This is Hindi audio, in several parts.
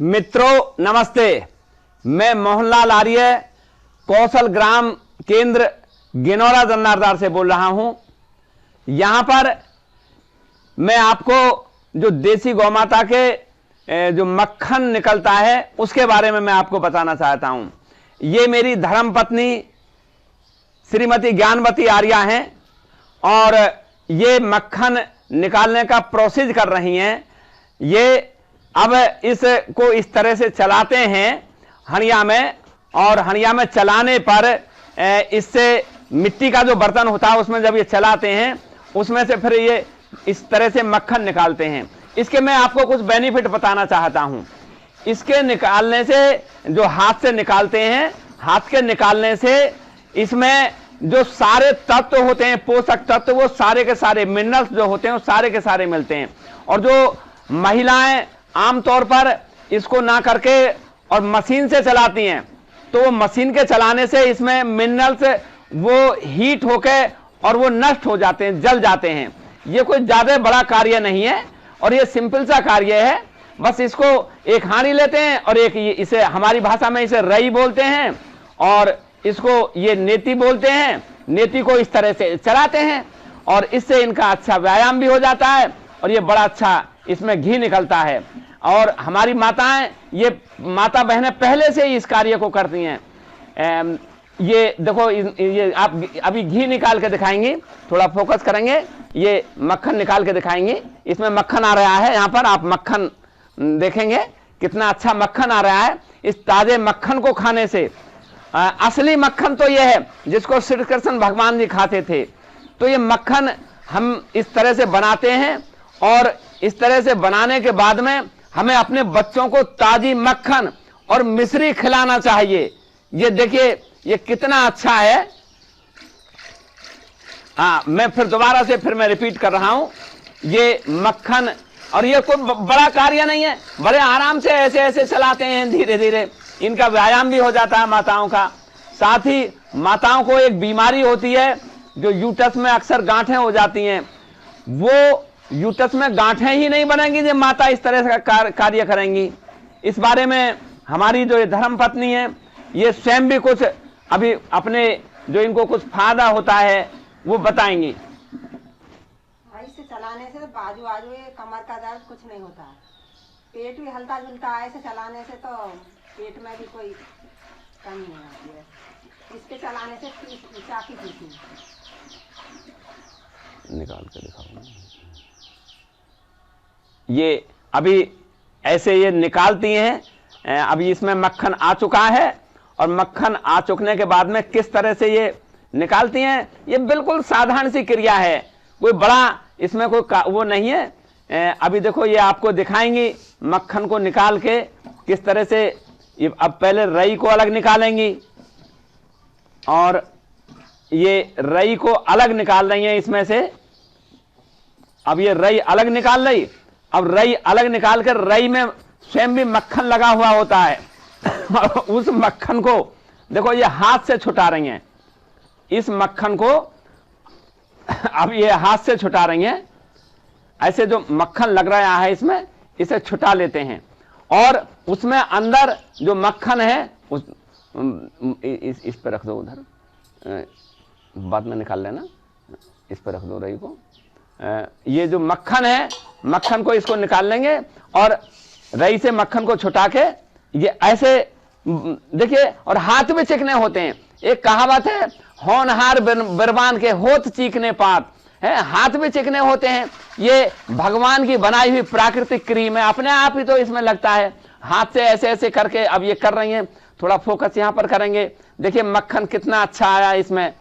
मित्रों नमस्ते। मैं मोहनलाल आर्य कौशल ग्राम केंद्र गिनौरा जन्नारदार से बोल रहा हूं। यहां पर मैं आपको जो देसी गौमाता के जो मक्खन निकलता है उसके बारे में मैं आपको बताना चाहता हूं। ये मेरी धर्मपत्नी श्रीमती ज्ञानवती आर्या हैं और ये मक्खन निकालने का प्रोसेस कर रही हैं। ये अब इसको इस तरह से चलाते हैं हंडिया में, और हंडिया में चलाने पर इससे मिट्टी का जो बर्तन होता है उसमें जब ये चलाते हैं उसमें से फिर ये इस तरह से मक्खन निकालते हैं। इसके मैं आपको कुछ बेनिफिट बताना चाहता हूं। इसके निकालने से, जो हाथ से निकालते हैं, हाथ के निकालने से इसमें जो सारे तत्व होते हैं, पोषक तत्व, वो सारे के सारे मिनरल्स जो होते हैं वो सारे के सारे मिलते हैं। और जो महिलाएं आमतौर पर इसको ना करके और मशीन से चलाती हैं, तो वो मशीन के चलाने से इसमें मिनरल्स वो हीट होके और वो नष्ट हो जाते हैं, जल जाते हैं। ये कोई ज्यादा बड़ा कार्य नहीं है और ये सिंपल सा कार्य है। बस इसको एक हांडी लेते हैं और एक इसे हमारी भाषा में इसे रई बोलते हैं और इसको ये नेति बोलते हैं। नेति को इस तरह से चलाते हैं और इससे इनका अच्छा व्यायाम भी हो जाता है और ये बड़ा अच्छा इसमें घी निकलता है। और हमारी माताएं, ये माता बहनें पहले से ही इस कार्य को करती हैं। ये देखो, ये आप अभी घी निकाल के दिखाएंगी, थोड़ा फोकस करेंगे, ये मक्खन निकाल के दिखाएंगी। इसमें मक्खन आ रहा है, यहाँ पर आप मक्खन देखेंगे कितना अच्छा मक्खन आ रहा है। इस ताजे मक्खन को खाने से, असली मक्खन तो यह है जिसको श्री कृष्ण भगवान जी खाते थे। तो ये मक्खन हम इस तरह से बनाते हैं और इस तरह से बनाने के बाद में हमें अपने बच्चों को ताजी मक्खन और मिश्री खिलाना चाहिए। ये देखिए ये कितना अच्छा है। मैं फिर दोबारा से मैं रिपीट कर रहा हूं। ये मक्खन, और ये कोई बड़ा कार्य नहीं है, बड़े आराम से ऐसे ऐसे चलाते हैं धीरे धीरे। इनका व्यायाम भी हो जाता है माताओं का। साथ ही माताओं को एक बीमारी होती है जो यूट्रस में अक्सर गांठें हो जाती हैं। वो यूट्रस में गांठें ही नहीं बनेंगी जब माता इस तरह से कार्य करेंगी। इस बारे में हमारी जो धर्म पत्नी है ये स्वयं भी कुछ अभी अपने जो इनको कुछ फायदा होता है वो बताएंगी। ऐसे चलाने से बाजू बाजू कमर का दर्द कुछ नहीं होता है, पेट भी हल्का जुलता है। ऐसे चलाने से तो पेट में भी कोई कमी नहीं आती है। इसके चलाने से चाकी पीती निकाल के दिखाओ। ये अभी ऐसे ये निकालती हैं। अभी इसमें मक्खन आ चुका है और मक्खन आ चुकने के बाद में किस तरह से ये निकालती हैं, ये बिल्कुल साधारण सी क्रिया है, कोई बड़ा इसमें कोई वो नहीं है। अभी देखो ये आपको दिखाएंगी मक्खन को निकाल के किस तरह से। ये अब पहले रई को अलग निकालेंगी और ये रई को अलग निकाल रही हैं इसमें से। अब ये रई अलग निकाल रही। अब रई अलग निकाल कर रई में स्वयं भी मक्खन लगा हुआ होता है और उस मक्खन को देखो ये हाथ से छुटा रही हैं। इस मक्खन को अब ये हाथ से छुटा रही हैं। ऐसे जो मक्खन लग रहा है इसमें, इसे छुटा लेते हैं और उसमें अंदर जो मक्खन है उस इस पे रख दो, उधर बाद में निकाल लेना। इस पे रख दो रई को। ये जो मक्खन है, मक्खन को इसको निकाल लेंगे और रई से मक्खन को छुटा के ये ऐसे देखिए। और हाथ भी चिकने होते हैं। एक कहावत है, होनहार बिरबान के होठ चीकने पात है। हाथ भी चिकने होते हैं। ये भगवान की बनाई हुई प्राकृतिक क्रीम है, अपने आप ही तो इसमें लगता है। हाथ से ऐसे ऐसे करके अब ये कर रही हैं। थोड़ा फोकस यहां पर करेंगे, देखिए मक्खन कितना अच्छा आया इसमें।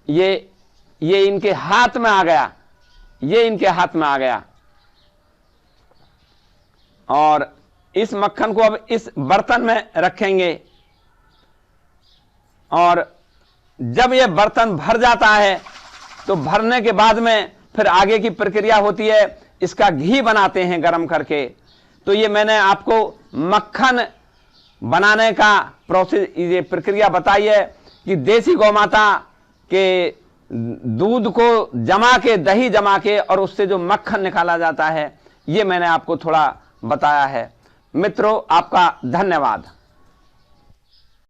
ये इनके हाथ में आ गया, ये इनके हाथ में आ गया। और इस मक्खन को अब इस बर्तन में रखेंगे और जब ये बर्तन भर जाता है तो भरने के बाद में फिर आगे की प्रक्रिया होती है, इसका घी बनाते हैं गरम करके। तो ये मैंने आपको मक्खन बनाने का प्रोसेस, ये प्रक्रिया बताई है कि देसी गौमाता के दूध को जमा के, दही जमा के और उससे जो मक्खन निकाला जाता है, ये मैंने आपको थोड़ा बताया है। मित्रों आपका धन्यवाद।